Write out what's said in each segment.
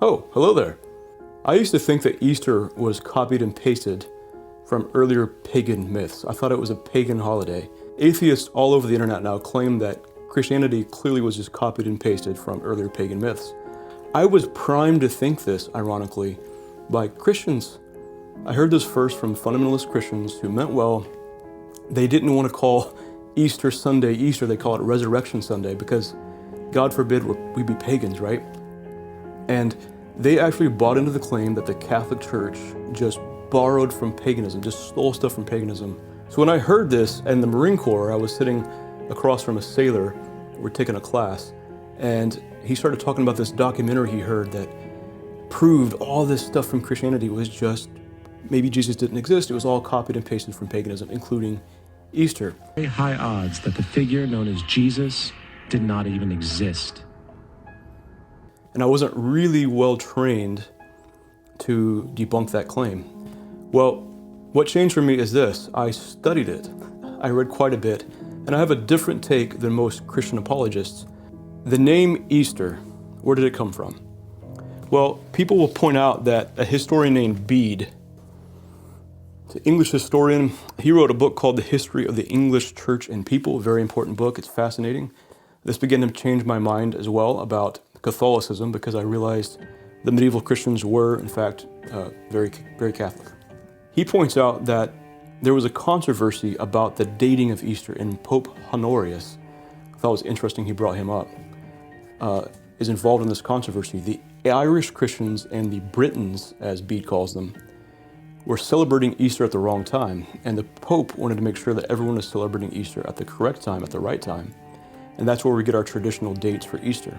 Oh, hello there. I used to think that Easter was copied and pasted from earlier pagan myths. I thought it was a pagan holiday. Atheists all over the internet now claim that Christianity clearly was just copied and pasted from earlier pagan myths. I was primed to think this, ironically, by Christians. I heard this first from fundamentalist Christians who meant well. They didn't want to call Easter Sunday Easter, they call it Resurrection Sunday because God forbid we be pagans, right? And they actually bought into the claim that the Catholic Church just borrowed from paganism, just stole stuff from paganism. So when I heard this in the Marine Corps, I was sitting across from a sailor, we're taking a class, and he started talking about this documentary he heard that proved all this stuff from Christianity was just, maybe Jesus didn't exist, it was all copied and pasted from paganism, including Easter. Very high odds that the figure known as Jesus did not even exist. And I wasn't really well trained to debunk that claim. Well, what changed for me is this. I studied it. I read quite a bit, and I have a different take than most Christian apologists. The name Easter, where did it come from? Well, people will point out that a historian named Bede, an English historian, he wrote a book called The History of the English Church and People, a very important book. It's fascinating. This began to change my mind as well about Catholicism because I realized the medieval Christians were, in fact, very, very Catholic. He points out that there was a controversy about the dating of Easter, and Pope Honorius, I thought it was interesting he brought him up, is involved in this controversy. The Irish Christians and the Britons, as Bede calls them, were celebrating Easter at the wrong time, and the Pope wanted to make sure that everyone was celebrating Easter at the correct time, at the right time, and that's where we get our traditional dates for Easter.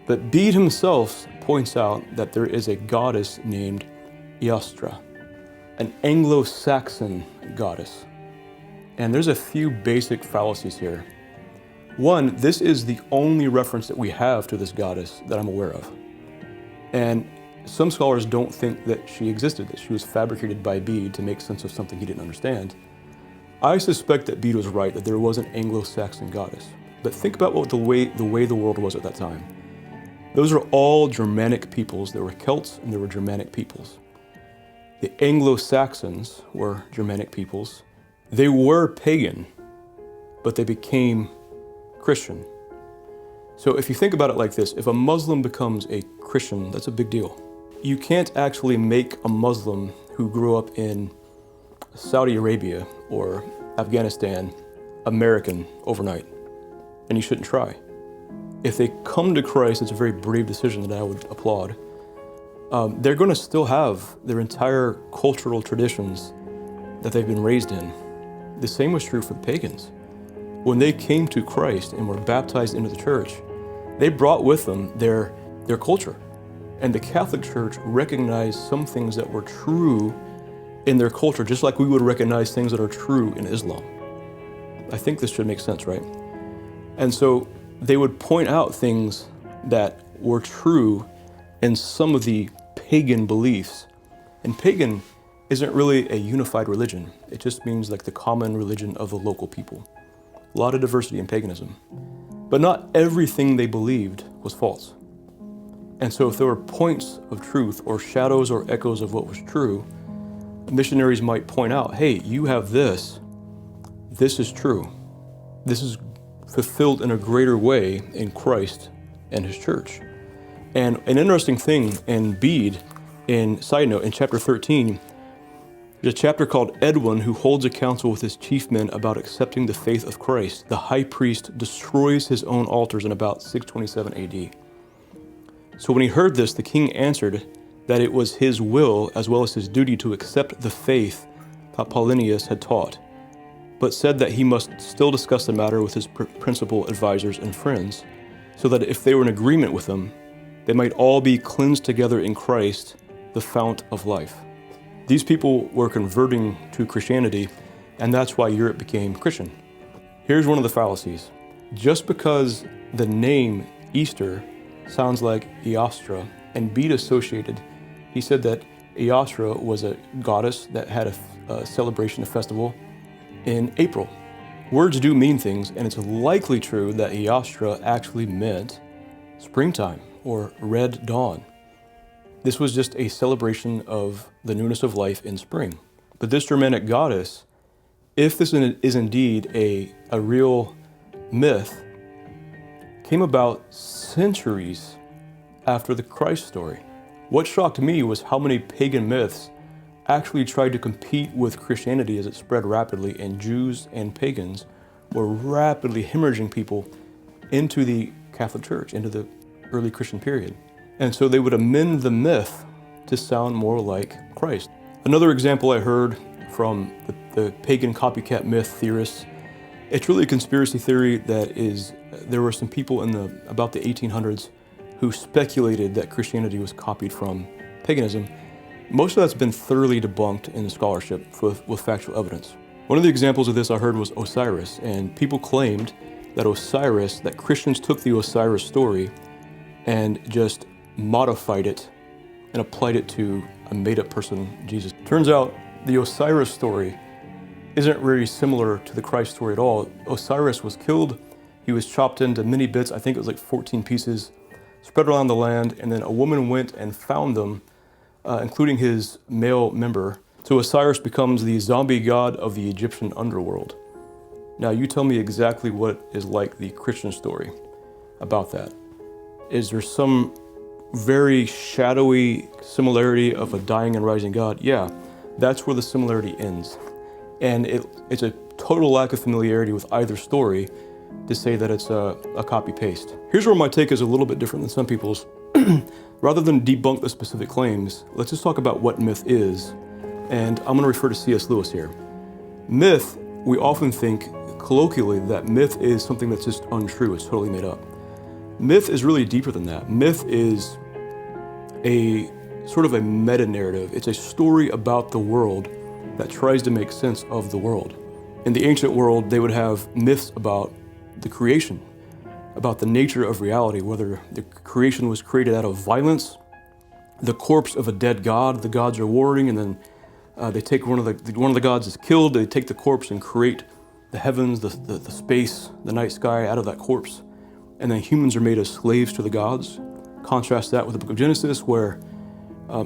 But Bede himself points out that there is a goddess named Eostra, an Anglo-Saxon goddess. And there's a few basic fallacies here. One, this is the only reference that we have to this goddess that I'm aware of. And some scholars don't think that she existed, that she was fabricated by Bede to make sense of something he didn't understand. I suspect that Bede was right, that there was an Anglo-Saxon goddess. But think about what the way the world was at that time. Those are all Germanic peoples. There were Celts and there were Germanic peoples. The Anglo-Saxons were Germanic peoples. They were pagan, but they became Christian. So if you think about it like this, if a Muslim becomes a Christian, that's a big deal. You can't actually make a Muslim who grew up in Saudi Arabia or Afghanistan American overnight, and you shouldn't try. If they come to Christ, it's a very brave decision that I would applaud. They're going to still have their entire cultural traditions that they've been raised in. The same was true for the pagans. When they came to Christ and were baptized into the church, they brought with them their culture. And the Catholic Church recognized some things that were true in their culture, just like we would recognize things that are true in Islam. I think this should make sense, right? And so they would point out things that were true in some of the pagan beliefs. And pagan isn't really a unified religion. It just means like the common religion of the local people. A lot of diversity in paganism. But not everything they believed was false. And so if there were points of truth or shadows or echoes of what was true, missionaries might point out, hey, you have this. This is true. This is fulfilled in a greater way in Christ and his church. And an interesting thing in Bede, side note, in chapter 13, there's a chapter called Edwin, who holds a council with his chief men about accepting the faith of Christ. The high priest destroys his own altars in about 627 AD. So when he heard this, the king answered that it was his will as well as his duty to accept the faith that Paulinus had taught, but said that he must still discuss the matter with his principal advisors and friends, so that if they were in agreement with him, they might all be cleansed together in Christ, the fount of life. These people were converting to Christianity, and that's why Europe became Christian. Here's one of the fallacies. Just because the name Easter sounds like Eostra, and Bede associated, he said that Eostra was a goddess that had a celebration, a festival, in April. Words do mean things, and it's likely true that Eostra actually meant springtime or red dawn. This was just a celebration of the newness of life in spring. But this Germanic goddess, if this is indeed a real myth, came about centuries after the Christ story. What shocked me was how many pagan myths actually tried to compete with Christianity as it spread rapidly, and Jews and pagans were rapidly hemorrhaging people into the Catholic Church, into the early Christian period. And so they would amend the myth to sound more like Christ. Another example I heard from the pagan copycat myth theorists, it's really a conspiracy theory that there were some people in about the 1800s who speculated that Christianity was copied from paganism. Most of that's been thoroughly debunked in scholarship with factual evidence. One of the examples of this I heard was Osiris, and people claimed that Christians took the Osiris story and just modified it and applied it to a made-up person, Jesus. Turns out the Osiris story isn't really similar to the Christ story at all. Osiris was killed, he was chopped into many bits, I think it was like 14 pieces, spread around the land, and then a woman went and found them, including his male member. So Osiris becomes the zombie god of the Egyptian underworld. Now you tell me exactly what is like the Christian story about that. Is there some very shadowy similarity of a dying and rising God? Yeah, that's where the similarity ends. And it's a total lack of familiarity with either story to say that it's a copy-paste. Here's where my take is a little bit different than some people's. Rather than debunk the specific claims, let's just talk about what myth is. And I'm gonna refer to C.S. Lewis here. Myth, we often think colloquially that myth is something that's just untrue, it's totally made up. Myth is really deeper than that. Myth is a sort of a meta-narrative. It's a story about the world that tries to make sense of the world. In the ancient world, they would have myths about the creation, about the nature of reality, whether the creation was created out of violence, the corpse of a dead god, the gods are warring, and then they take one of the gods is killed, they take the corpse and create the heavens, the space, the night sky out of that corpse. And then humans are made as slaves to the gods. Contrast that with the book of Genesis, where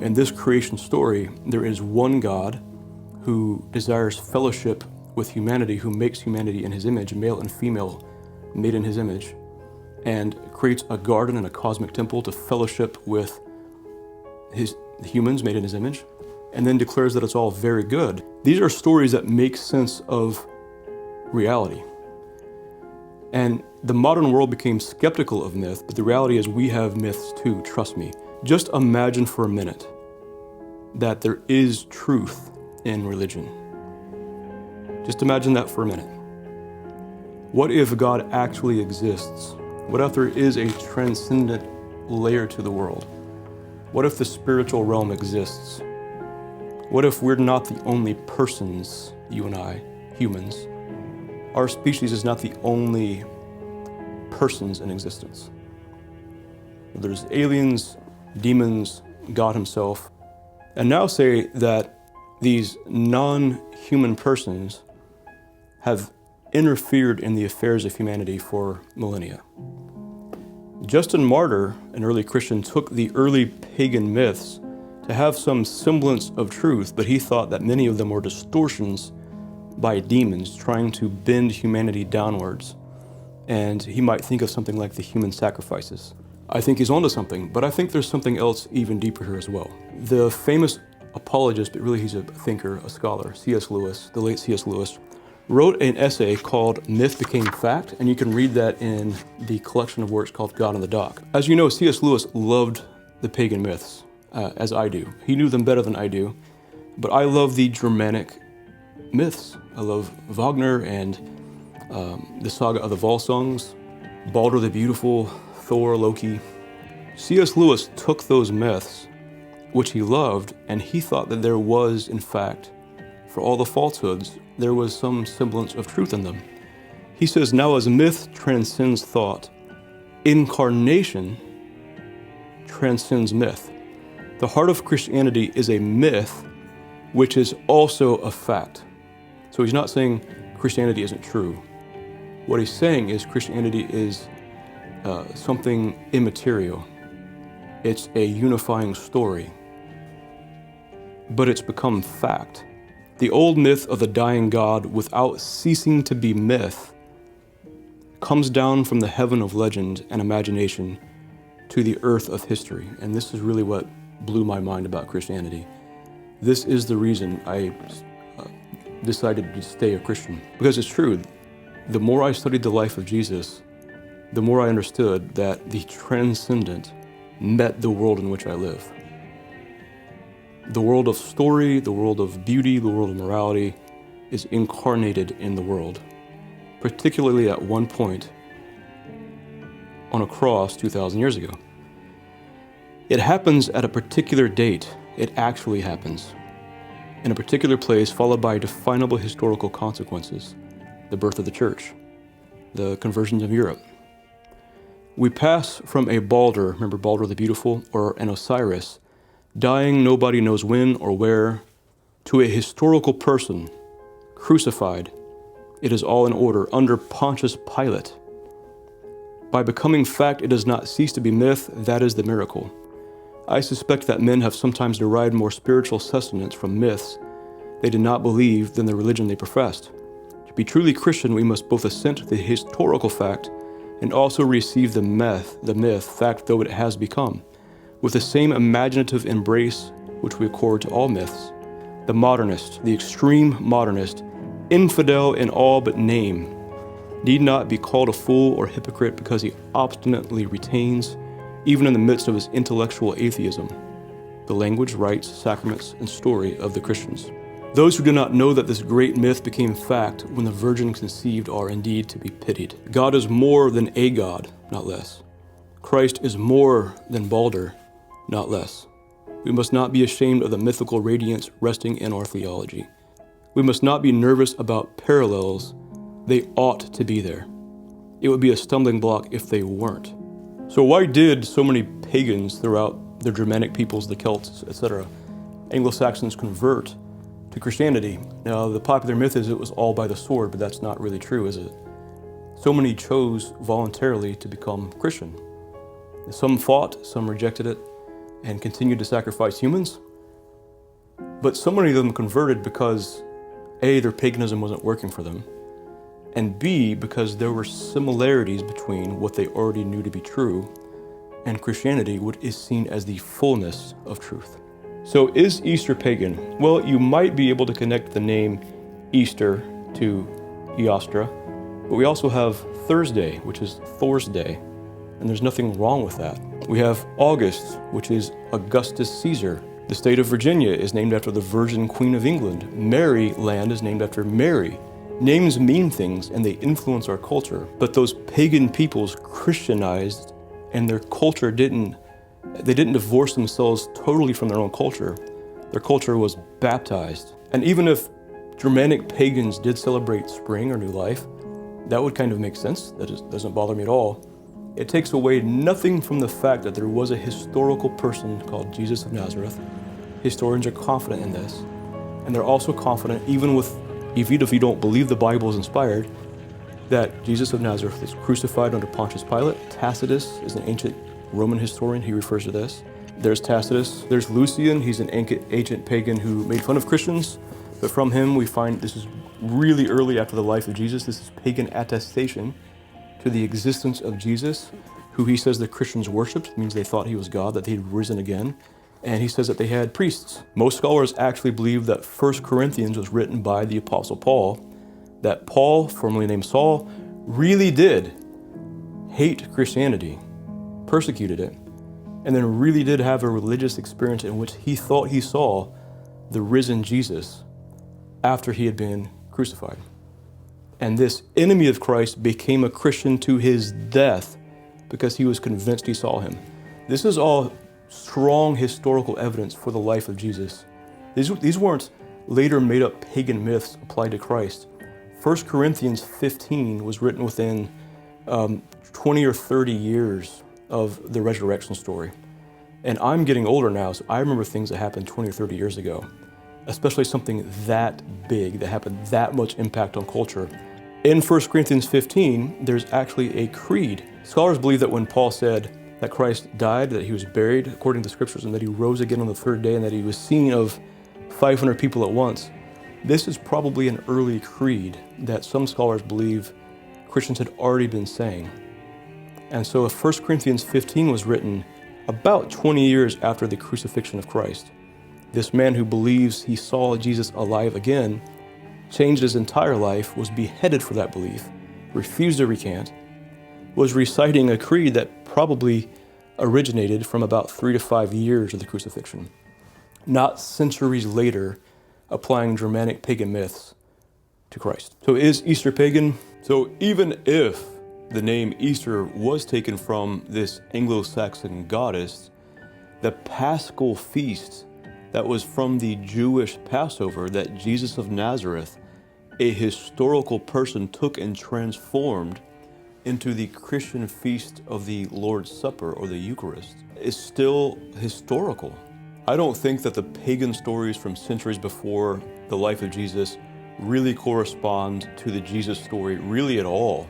in this creation story, there is one God who desires fellowship with humanity, who makes humanity in his image, male and female, made in his image, and creates a garden and a cosmic temple to fellowship with the humans made in his image, and then declares that it's all very good. These are stories that make sense of reality. And the modern world became skeptical of myth, but the reality is we have myths too, trust me. Just imagine for a minute that there is truth in religion. Just imagine that for a minute. What if God actually exists? What if there is a transcendent layer to the world? What if the spiritual realm exists? What if we're not the only persons, you and I, humans? Our species is not the only persons in existence. There's aliens, demons, God himself. And now say that these non-human persons have interfered in the affairs of humanity for millennia. Justin Martyr, an early Christian, took the early pagan myths to have some semblance of truth, but he thought that many of them were distortions by demons trying to bend humanity downwards. And he might think of something like the human sacrifices. I think he's onto something, but I think there's something else even deeper here as well. The famous apologist, but really he's a thinker, a scholar, C.S. Lewis, the late C.S. Lewis, wrote an essay called Myth Became Fact, and you can read that in the collection of works called God in the Dock. As you know, C.S. Lewis loved the pagan myths, as I do. He knew them better than I do, but I love the Germanic myths. I love Wagner and the saga of the Volsungs, Balder the Beautiful, Thor, Loki. C.S. Lewis took those myths, which he loved, and he thought that there was, in fact, for all the falsehoods, there was some semblance of truth in them. He says, now as myth transcends thought, incarnation transcends myth. The heart of Christianity is a myth, which is also a fact. So he's not saying Christianity isn't true. What he's saying is Christianity is something immaterial. It's a unifying story. But it's become fact. The old myth of the dying God, without ceasing to be myth, comes down from the heaven of legend and imagination to the earth of history. And this is really what blew my mind about Christianity. This is the reason I decided to stay a Christian. Because it's true, the more I studied the life of Jesus, the more I understood that the transcendent met the world in which I live. The world of story, the world of beauty, the world of morality is incarnated in the world, particularly at one point on a cross 2,000 years ago. It happens at a particular date. It actually happens in a particular place, followed by definable historical consequences: the birth of the church, the conversions of Europe. We pass from a Balder, remember Balder the Beautiful, or an Osiris, dying nobody knows when or where, to a historical person, crucified. It is all in order, under Pontius Pilate. By becoming fact, it does not cease to be myth. That is the miracle. I suspect that men have sometimes derived more spiritual sustenance from myths they did not believe than the religion they professed. To be truly Christian, we must both assent to the historical fact and also receive the myth, fact though it has become, with the same imaginative embrace which we accord to all myths. The modernist, the extreme modernist, infidel in all but name, need not be called a fool or hypocrite because he obstinately retains, even in the midst of his intellectual atheism, the language, rites, sacraments, and story of the Christians. Those who do not know that this great myth became fact when the Virgin conceived are indeed to be pitied. God is more than a God, not less. Christ is more than Balder, not less. We must not be ashamed of the mythical radiance resting in our theology. We must not be nervous about parallels. They ought to be there. It would be a stumbling block if they weren't. So why did so many pagans throughout the Germanic peoples, the Celts, etc., Anglo-Saxons convert to Christianity? Now, the popular myth is it was all by the sword, but that's not really true, is it? So many chose voluntarily to become Christian. Some fought, some rejected it, and continued to sacrifice humans. But so many of them converted because A, their paganism wasn't working for them, and B, because there were similarities between what they already knew to be true and Christianity, which is seen as the fullness of truth. So is Easter pagan? Well, you might be able to connect the name Easter to Eostra, but we also have Thursday, which is Thor's Day, and there's nothing wrong with that. We have August, which is Augustus Caesar. The state of Virginia is named after the Virgin Queen of England. Maryland is named after Mary. Names mean things and they influence our culture, but those pagan peoples Christianized, and their culture didn't divorce themselves totally from their own culture. Their culture was baptized. And even if Germanic pagans did celebrate spring or new life, that would kind of make sense. That doesn't bother me at all. It takes away nothing from the fact that there was a historical person called Jesus of Nazareth. Historians are confident in this. And they're also confident, even if you don't believe the Bible is inspired, that Jesus of Nazareth was crucified under Pontius Pilate. Tacitus is an ancient Roman historian. He refers to this. There's Tacitus. There's Lucian. He's an ancient pagan who made fun of Christians. But from him, we find this is really early after the life of Jesus. This is pagan attestation to the existence of Jesus, who he says the Christians worshipped. It means they thought he was God, that he'd risen again. And he says that they had priests. Most scholars actually believe that 1 Corinthians was written by the Apostle Paul, that Paul, formerly named Saul, really did hate Christianity, persecuted it, and then really did have a religious experience in which he thought he saw the risen Jesus after he had been crucified. And this enemy of Christ became a Christian to his death because he was convinced he saw him. This is all strong historical evidence for the life of Jesus. These weren't later made up pagan myths applied to Christ. 1 Corinthians 15 was written within 20 or 30 years of the resurrection story. And I'm getting older now, so I remember things that happened 20 or 30 years ago, especially something that big, that happened that much impact on culture. In 1 Corinthians 15, there's actually a creed. Scholars believe that when Paul said, that Christ died, that he was buried according to the scriptures, and that he rose again on the third day, and that he was seen of 500 people at once. This is probably an early creed that some scholars believe Christians had already been saying. And so if 1 Corinthians 15 was written about 20 years after the crucifixion of Christ, this man who believes he saw Jesus alive again, changed his entire life, was beheaded for that belief, refused to recant, was reciting a creed that probably originated from about 3 to 5 years of the crucifixion, not centuries later applying Germanic pagan myths to Christ. So is Easter pagan? So even if the name Easter was taken from this Anglo-Saxon goddess, the Paschal feast that was from the Jewish Passover that Jesus of Nazareth, a historical person, took and transformed into the Christian feast of the Lord's Supper or the Eucharist, is still historical. I don't think that the pagan stories from centuries before the life of Jesus really correspond to the Jesus story really at all.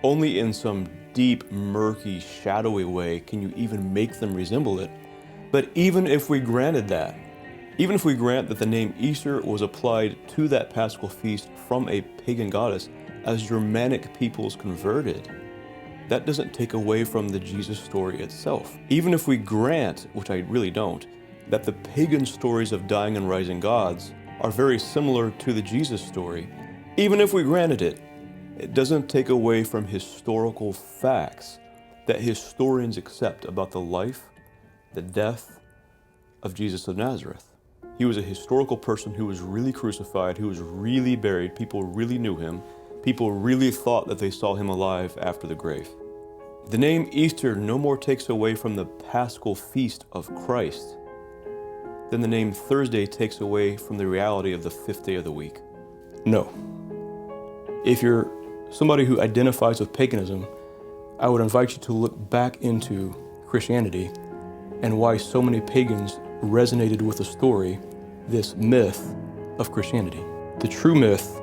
Only in some deep, murky, shadowy way can you even make them resemble it. But even if we granted that, even if we grant that the name Easter was applied to that Paschal feast from a pagan goddess as Germanic peoples converted, that doesn't take away from the Jesus story itself. Even if we grant, which I really don't, that the pagan stories of dying and rising gods are very similar to the Jesus story, even if we granted it, it doesn't take away from historical facts that historians accept about the life, the death of Jesus of Nazareth. He was a historical person who was really crucified, who was really buried. People really knew him. People really thought that they saw him alive after the grave. The name Easter no more takes away from the Paschal feast of Christ than the name Thursday takes away from the reality of the 5th day of the week. No. If you're somebody who identifies with paganism, I would invite you to look back into Christianity and why so many pagans resonated with the story, this myth of Christianity. The true myth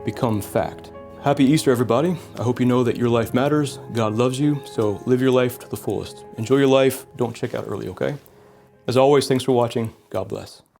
become fact. Happy Easter, everybody. I hope you know that your life matters. God loves you, so live your life to the fullest. Enjoy your life. Don't check out early, okay? As always, thanks for watching. God bless.